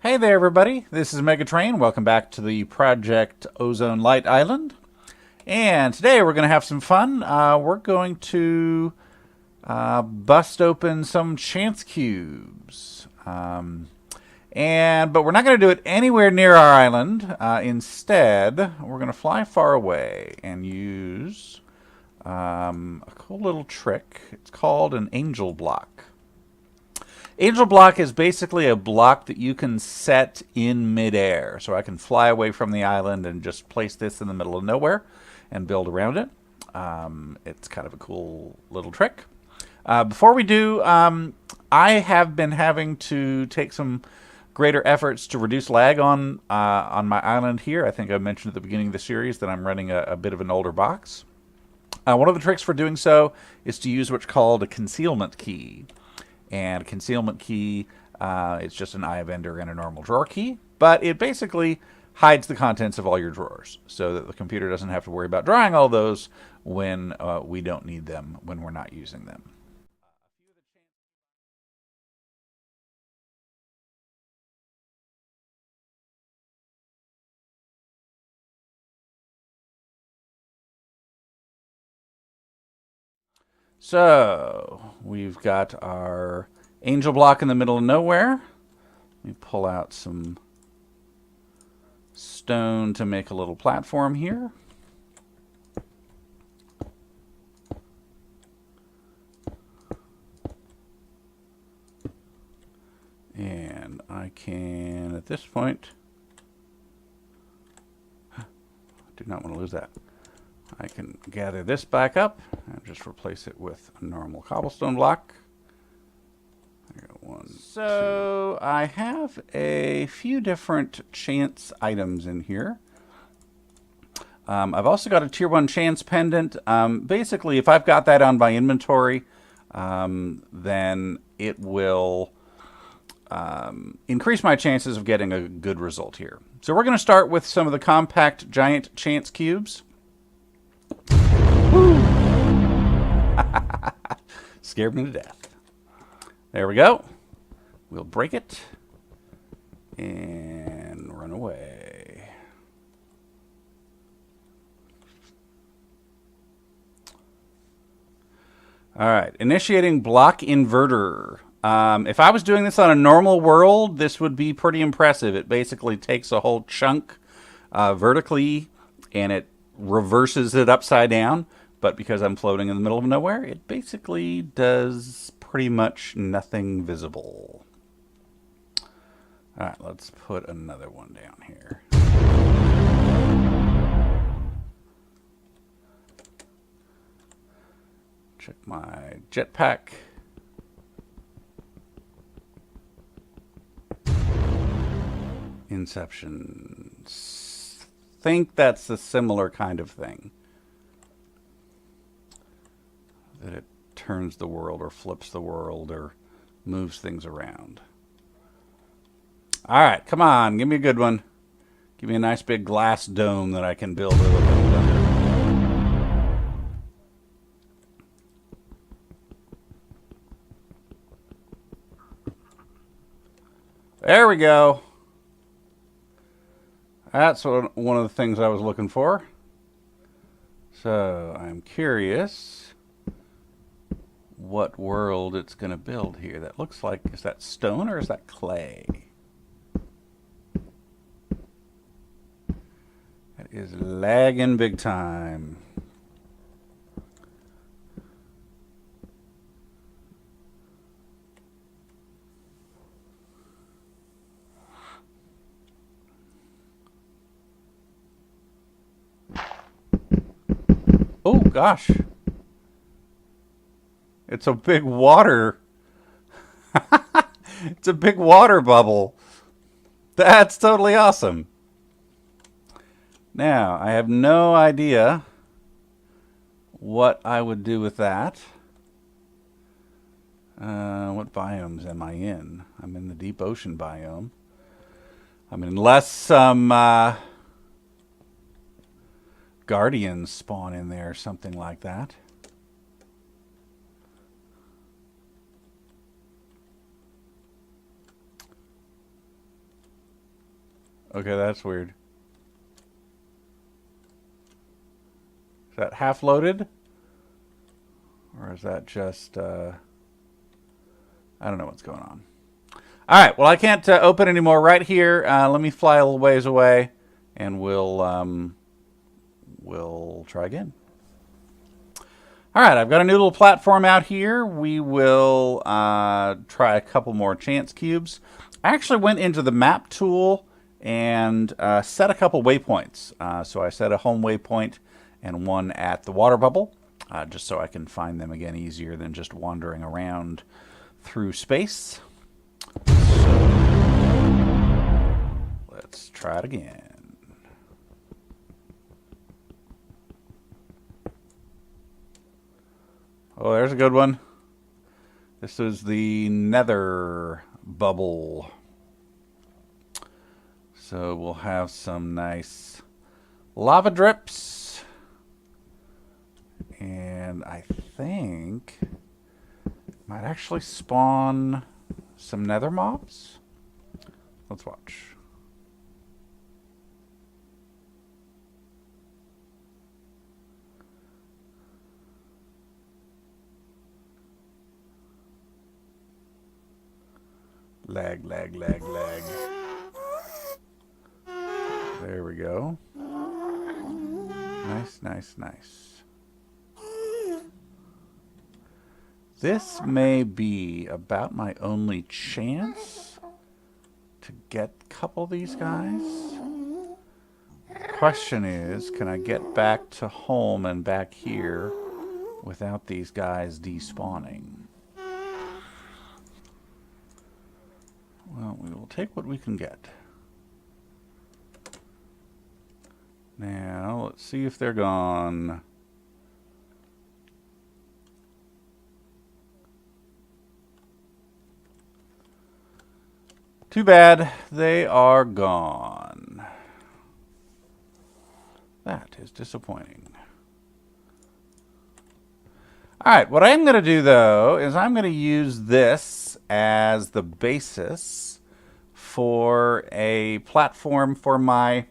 Hey there, everybody. This is MegaTrain. Welcome back to the Project Ozone LIte island. And today we're going to have some fun. We're going to bust open some chance cubes. But we're not going to do it anywhere near our island. Instead, we're going to fly far away and use a cool little trick. It's called an angel block. Angel block is basically a block that you can set in midair. So I can fly away from the island and just place this in the middle of nowhere and build around it. It's kind of a cool little trick. Before we do, I have been having to take some greater efforts to reduce lag on my island here. I think I mentioned at the beginning of the series that I'm running a bit of an older box. One of the tricks for doing so is to use what's called a concealment key. And a concealment key, it's just an eye of ender and a normal drawer key, but it basically hides the contents of all your drawers so that the computer doesn't have to worry about drawing all those when we don't need them, when we're not using them. So we've got our angel block in the middle of nowhere. Let me pull out some stone to make a little platform here. And I can, at this point, I do not want to lose that. I can gather this back up and just replace it with a normal cobblestone block. So I have a few different chance items in here. I've also got a tier 1 chance pendant. Basically, if I've got that on my inventory, then it will increase my chances of getting a good result here. So we're going to start with some of the compact giant chance cubes. Woo! Scared me to death. There we go. We'll break it and run away. All right, initiating block inverter. If I was doing this on a normal world, this would be pretty impressive. It basically takes a whole chunk vertically and it reverses it upside down. But because I'm floating in the middle of nowhere, it basically does pretty much nothing visible. All right, let's put another one down here. Check my jetpack. Inception. Think that's a similar kind of thing. That it turns the world or flips the world or moves things around. All right, come on, give me a good one. Give me a nice big glass dome that I can build little things under. There we go. That's one of the things I was looking for. So I'm curious what world it's going to build here. That looks like, is that stone or is that clay? That is lagging big time. Oh gosh. It's a big water. It's a big water bubble. That's totally awesome. Now, I have no idea what I would do with that. What biomes am I in? I'm in the deep ocean biome. I mean, unless some guardians spawn in there or something like that. Okay, that's weird. Is that half loaded? Or is that just, I don't know what's going on. All right, well, I can't open anymore right here. Let me fly a little ways away, and we'll try again. All right, I've got a new little platform out here. We will try a couple more chance cubes. I actually went into the map tool and set a couple waypoints. So I set a home waypoint and one at the water bubble, just so I can find them again easier than just wandering around through space. So let's try it again. Oh, there's a good one. This is the Nether bubble. So we'll have some nice lava drips. And I think might actually spawn some nether mobs. Let's watch. Lag, lag, lag, lag. There we go. Nice, nice, nice. This may be about my only chance to get a couple of these guys. Question is, can I get back to home and back here without these guys despawning? Well, we will take what we can get. Now, let's see if they're gone. Too bad, they are gone. That is disappointing. Alright, what I'm going to do though is I'm going to use this as the basis for a platform for my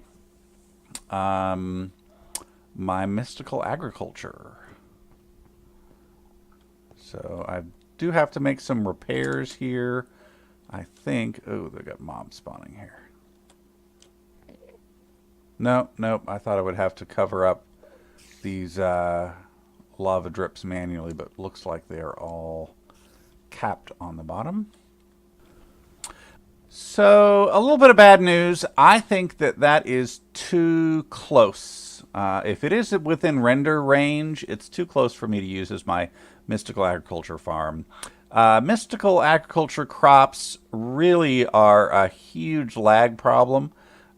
my mystical agriculture. So I do have to make some repairs here. I think, oh, they got mobs spawning here. Nope, nope. I thought I would have to cover up these lava drips manually, but looks like they're all capped on the bottom. So a little bit of bad news. I think that that is too close. If it is within render range, it's too close for me to use as my mystical agriculture farm. Mystical agriculture crops really are a huge lag problem.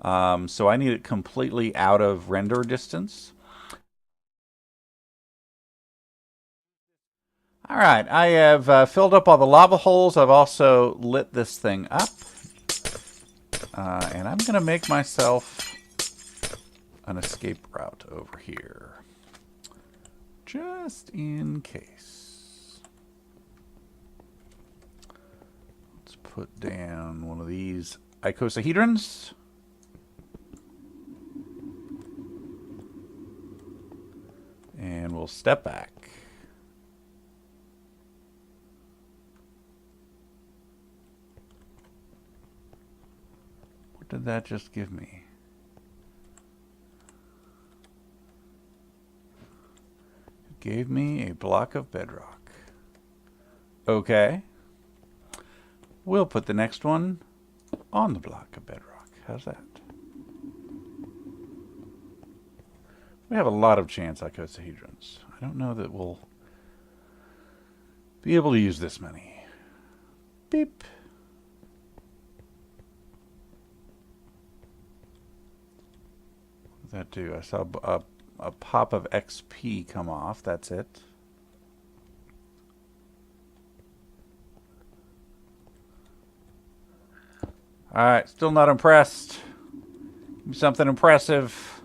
So I need it completely out of render distance. All right, I have filled up all the lava holes. I've also lit this thing up. And I'm going to make myself an escape route over here. Just in case. Let's put down one of these Icosahedrons. And we'll step back. What did that just give me? It gave me a block of bedrock. Okay. We'll put the next one on the block of bedrock. How's that? We have a lot of chance icosahedrons. I don't know that we'll be able to use this many. Beep. What did that do? I saw a pop of XP come off. That's it. Alright, still not impressed. Give me something impressive.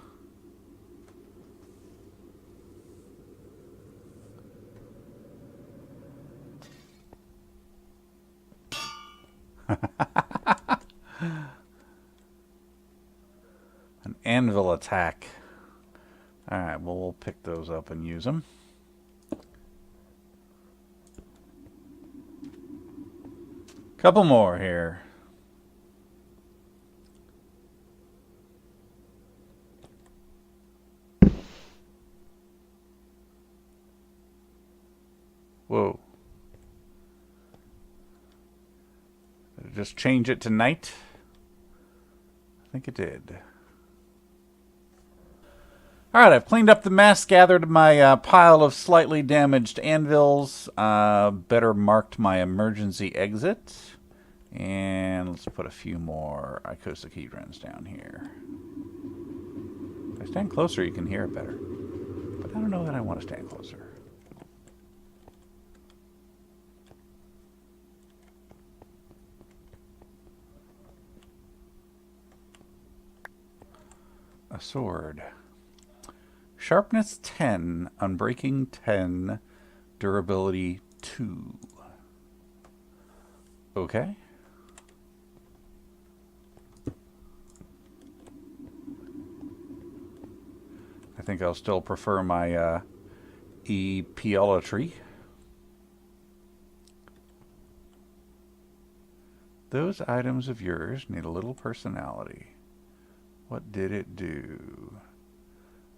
Anvil attack. Alright, well, we'll pick those up and use them. Couple more here. Whoa. Did it just change it to night? I think it did. Alright, I've cleaned up the mess, gathered my pile of slightly damaged anvils, better marked my emergency exit, and let's put a few more Icosahedrons down here. If I stand closer, you can hear it better. But I don't know that I want to stand closer. A sword. Sharpness 10, Unbreaking 10, Durability 2. Okay. I think I'll still prefer my Epiolatry. Those items of yours need a little personality. What did it do?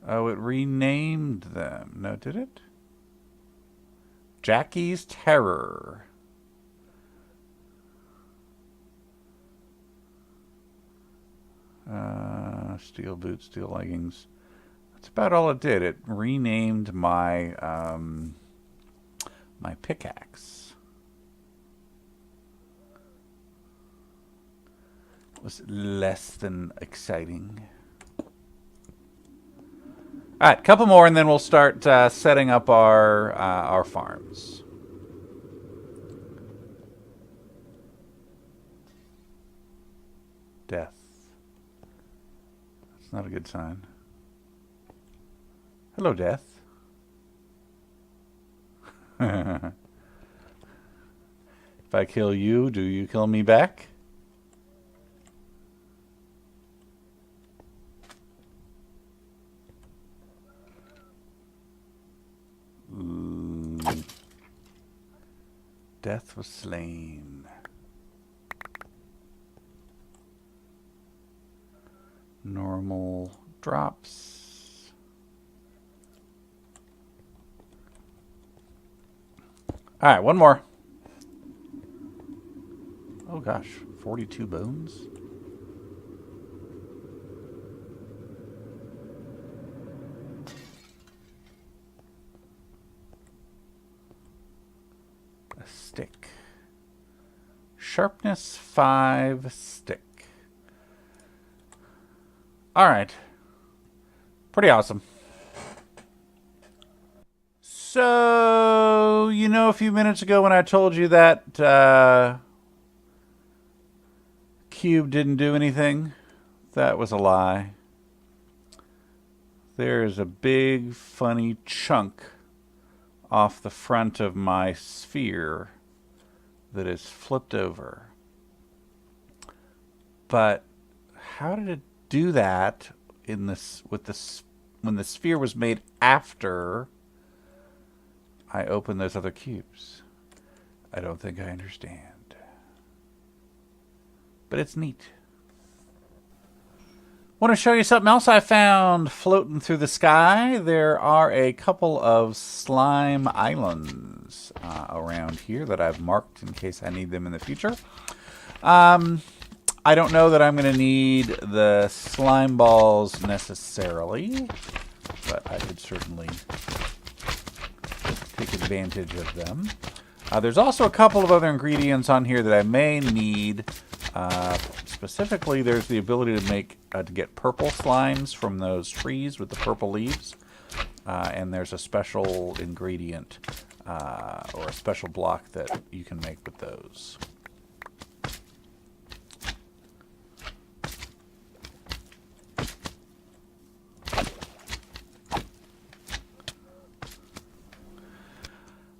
Oh, it renamed them. No, did it? Jackie's Terror. Steel boots, steel leggings. That's about all it did. It renamed my my pickaxe. It was less than exciting. All right, couple more, and then we'll start setting up our farms. Death. That's not a good sign. Hello, Death. If I kill you, do you kill me back? Death was slain. Normal drops. All right, one more. Oh gosh, 42 bones. Stick. Sharpness 5 stick. Alright. Pretty awesome. So, you know, a few minutes ago when I told you that cube didn't do anything, that was a lie. There's a big funny chunk off the front of my sphere that is flipped over. But how did it do that in this when the sphere was made after I opened those other cubes? I don't think I understand. But it's neat. Want to show you something else I found floating through the sky. There are a couple of slime islands around here that I've marked in case I need them in the future. I don't know that I'm going to need the slime balls necessarily, but I could certainly take advantage of them. There's also a couple of other ingredients on here that I may need. Specifically, there's the ability to make to get purple slimes from those trees with the purple leaves, and there's a special ingredient or a special block that you can make with those.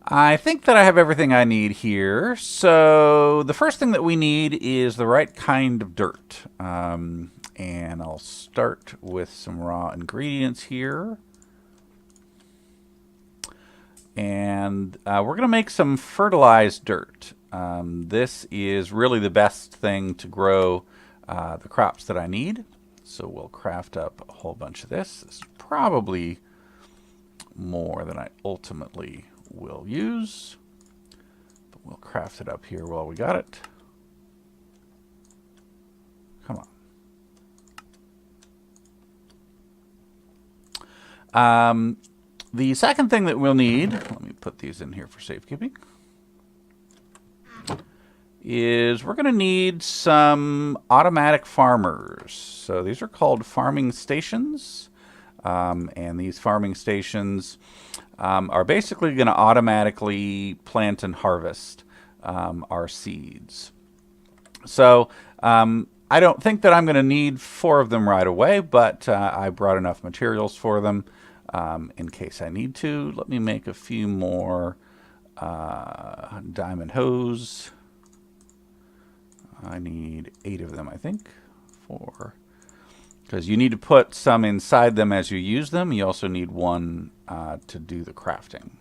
I think that I have everything I need here. So the first thing that we need is the right kind of dirt. And I'll start with some raw ingredients here. And we're going to make some fertilized dirt. This is really the best thing to grow the crops that I need. So we'll craft up a whole bunch of this. This is probably more than I ultimately will use. But we'll craft it up here while we got it. Come on. The second thing that we'll need, let me put these in here for safekeeping, is we're going to need some automatic farmers. So these are called farming stations. And these farming stations are basically going to automatically plant and harvest our seeds. So I don't think that I'm going to need 4 of them right away, but I brought enough materials for them in case I need to. Let me make a few more diamond hose. I need 8 of them, I think. 4. Because you need to put some inside them as you use them. You also need 1 to do the crafting.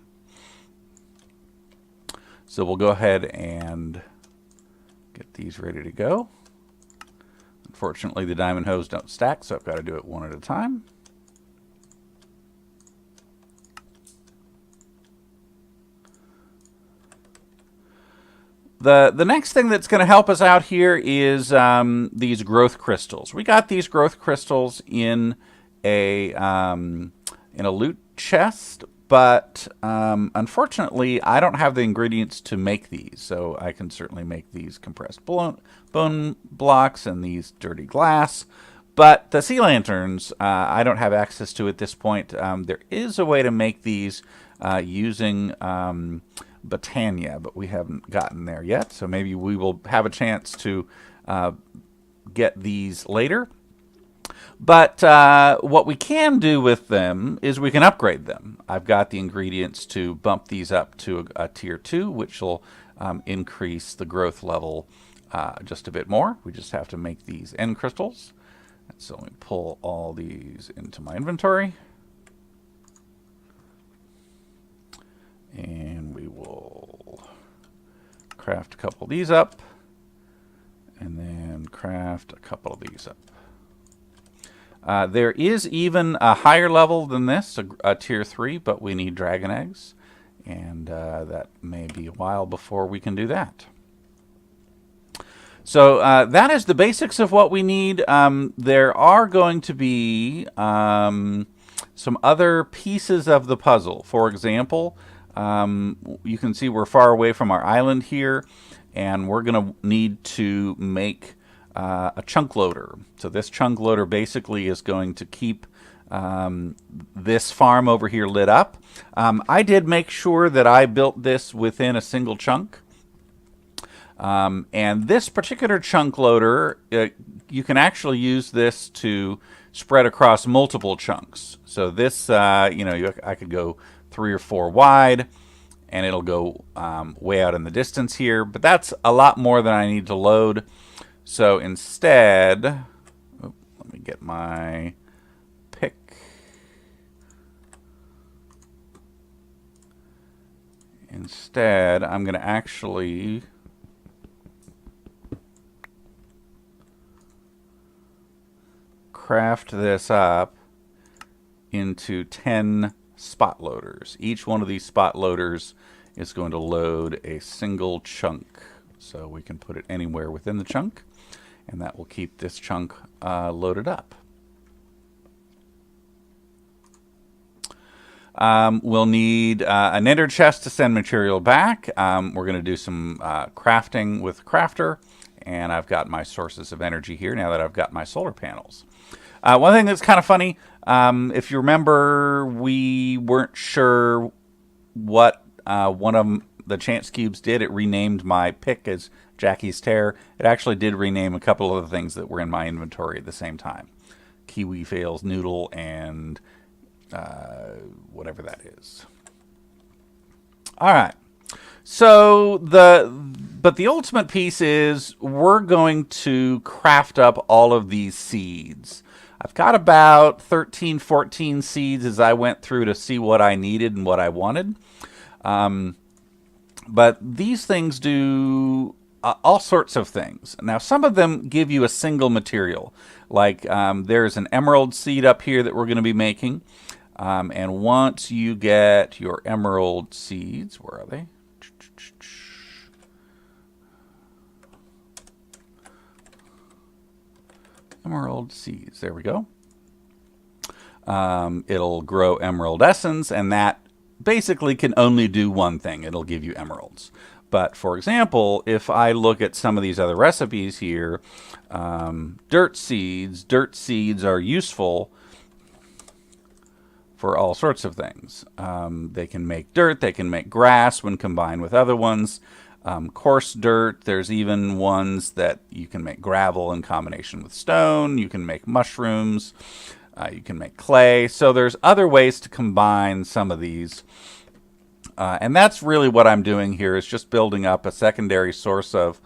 So we'll go ahead and get these ready to go. Unfortunately, the diamond hose don't stack, so I've got to do it 1 at a time. The next thing that's going to help us out here is these growth crystals. We got these growth crystals in a loot chest, but unfortunately I don't have the ingredients to make these. So I can certainly make these compressed bone blocks and these dirty glass. But the sea lanterns, I don't have access to at this point. There is a way to make these using Botania, but we haven't gotten there yet. So maybe we will have a chance to get these later. But what we can do with them is we can upgrade them. I've got the ingredients to bump these up to a tier 2, which will increase the growth level just a bit more. We just have to make these end crystals. So let me pull all these into my inventory. And we will craft a couple of these up. And then craft a couple of these up. There is even a higher level than this, a tier 3, but we need dragon eggs. And that may be a while before we can do that. So that is the basics of what we need. There are going to be some other pieces of the puzzle. For example, you can see we're far away from our island here, and we're going to need to make a chunk loader. So this chunk loader basically is going to keep this farm over here lit up. I did make sure that I built this within a single chunk. And this particular chunk loader, you can actually use this to spread across multiple chunks. So this, I could go 3 or 4 wide, and it'll go way out in the distance here. But that's a lot more than I need to load. So instead, let me get my pick. Instead, I'm going to actually craft this up into 10 spot loaders. Each one of these spot loaders is going to load a single chunk. So we can put it anywhere within the chunk, and that will keep this chunk loaded up. We'll need a nether chest to send material back. We're going to do some crafting with Crafter, and I've got my sources of energy here now that I've got my solar panels. One thing that's kind of funny, if you remember, we weren't sure what one of the chance cubes did. It renamed my pick as Jackie's Tear. It actually did rename a couple of other things that were in my inventory at the same time. Kiwi Fails Noodle and whatever that is. All right. So But the ultimate piece is we're going to craft up all of these seeds. I've got about 13, 14 seeds as I went through to see what I needed and what I wanted. But these things do all sorts of things. Now, some of them give you a single material. Like there's an emerald seed up here that we're going to be making. And once you get your emerald seeds, where are they? Emerald seeds, there we go. It'll grow emerald essence, and that basically can only do one thing. It'll give you emeralds. But for example, if I look at some of these other recipes here, dirt seeds are useful for all sorts of things. They can make dirt, they can make grass when combined with other ones. Coarse dirt, there's even ones that you can make gravel in combination with stone. You can make mushrooms. You can make clay. So there's other ways to combine some of these. And that's really what I'm doing here, is just building up a secondary source of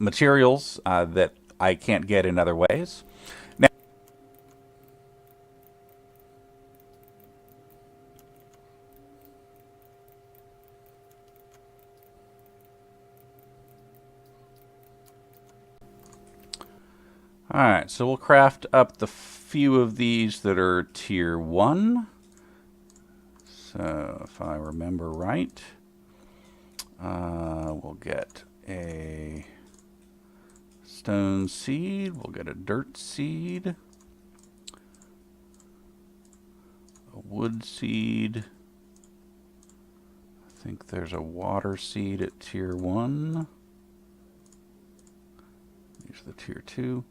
materials that I can't get in other ways. Alright, so we'll craft up the few of these that are tier 1. So, if I remember right, we'll get a stone seed, we'll get a dirt seed, a wood seed, I think there's a water seed at tier 1. These are the tier 2.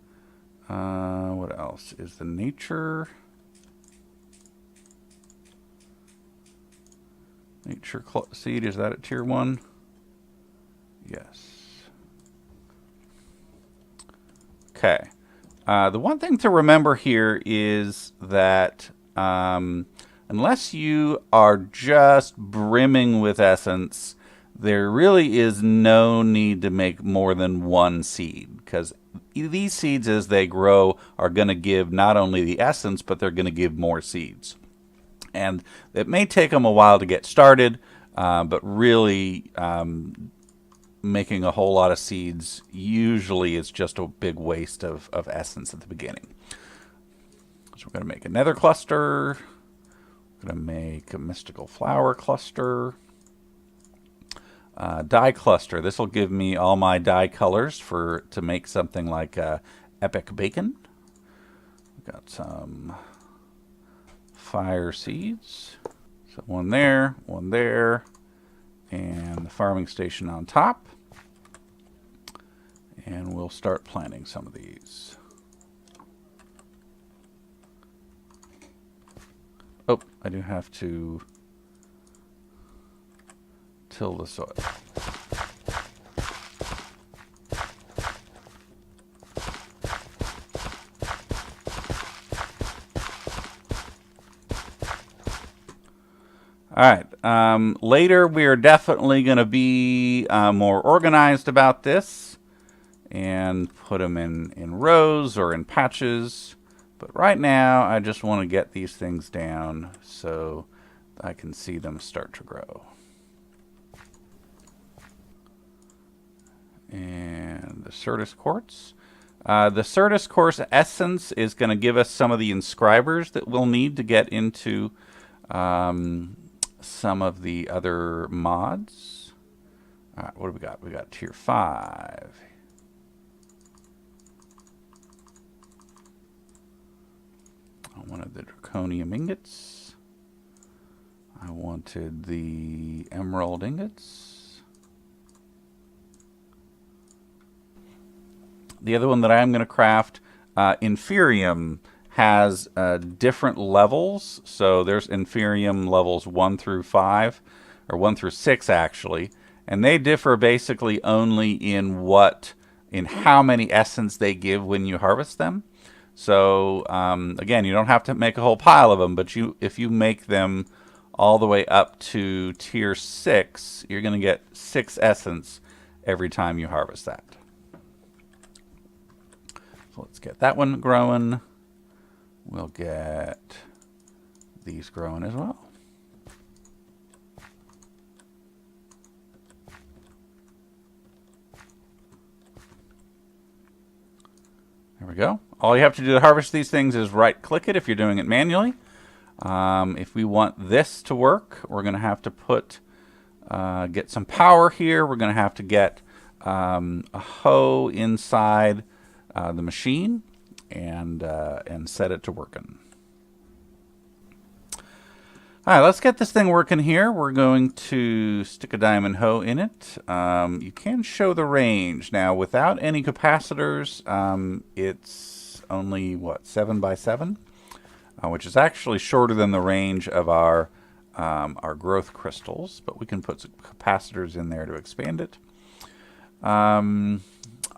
What else is the nature? Nature seed, is that at tier 1? Yes. Okay. The one thing to remember here is that unless you are just brimming with essence, there really is no need to make more than one seed, because these seeds, as they grow, are going to give not only the essence, but they're going to give more seeds. And it may take them a while to get started, but really making a whole lot of seeds usually is just a big waste of essence at the beginning. So we're going to make a nether cluster. We're going to make a mystical flower cluster. Dye cluster. This will give me all my dye colors to make something like epic bacon. We've got some fire seeds. So one there, and the farming station on top. And we'll start planting some of these. Oh, I do have to till the soil. All right. Later, we are definitely going to be more organized about this and put them in rows or in patches. But right now, I just want to get these things down so I can see them start to grow. And the Certus Quartz. The Certus Quartz essence is going to give us some of the inscribers that we'll need to get into some of the other mods. All right, what do we got? We got tier 5. I wanted the draconium ingots. I wanted the emerald ingots. The other one that I'm going to craft, Inferium, has different levels. So there's Inferium levels 1 through 5, or 1 through 6 actually, and they differ basically only in how many essence they give when you harvest them. So again, you don't have to make a whole pile of them, but if you make them all the way up to tier 6, you're going to get 6 essence every time you harvest that. So let's get that one growing. We'll get these growing as well. There we go. All you have to do to harvest these things is right-click it if you're doing it manually. If we want this to work, we're going to have to put get some power here. We're going to have to get a hoe inside the machine and set it to working. All right, let's get this thing working here. We're going to stick a diamond hoe in it. You can show the range. Now, without any capacitors, it's only, what, 7 by 7? Which is actually shorter than the range of our growth crystals, but we can put some capacitors in there to expand it.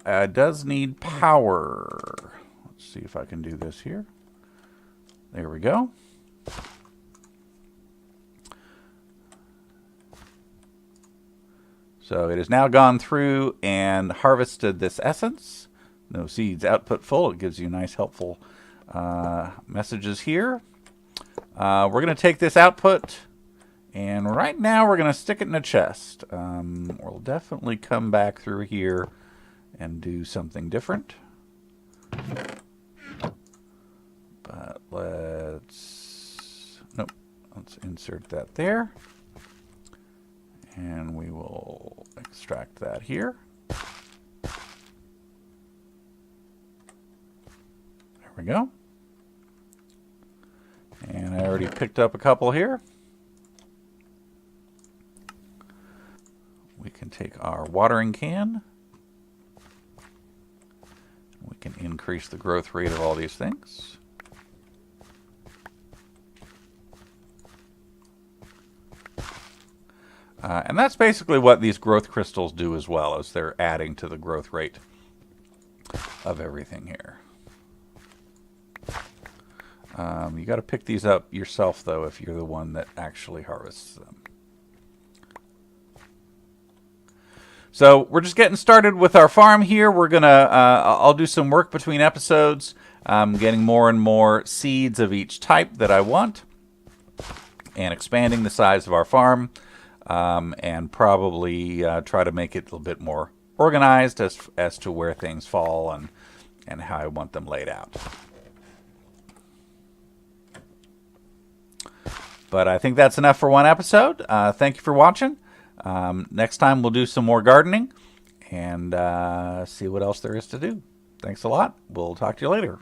It does need power. Let's see if I can do this here. There we go. So it has now gone through and harvested this essence. No seeds, output full. It gives you nice, helpful messages here. We're going to take this output, and right now we're going to stick it in a chest. We'll definitely come back through here and do something different. But let's insert that there. And we will extract that here. There we go. And I already picked up a couple here. We can take our watering can. We can increase the growth rate of all these things. And that's basically what these growth crystals do as well, as they're adding to the growth rate of everything here. You got to pick these up yourself, though, if you're the one that actually harvests them. So we're just getting started with our farm here. We're gonna, I'll do some work between episodes, getting more and more seeds of each type that I want, and expanding the size of our farm. And probably try to make it a little bit more organized as to where things fall and how I want them laid out. But I think that's enough for one episode. Thank you for watching. Next time we'll do some more gardening and see what else there is to do. Thanks a lot. We'll talk to you later.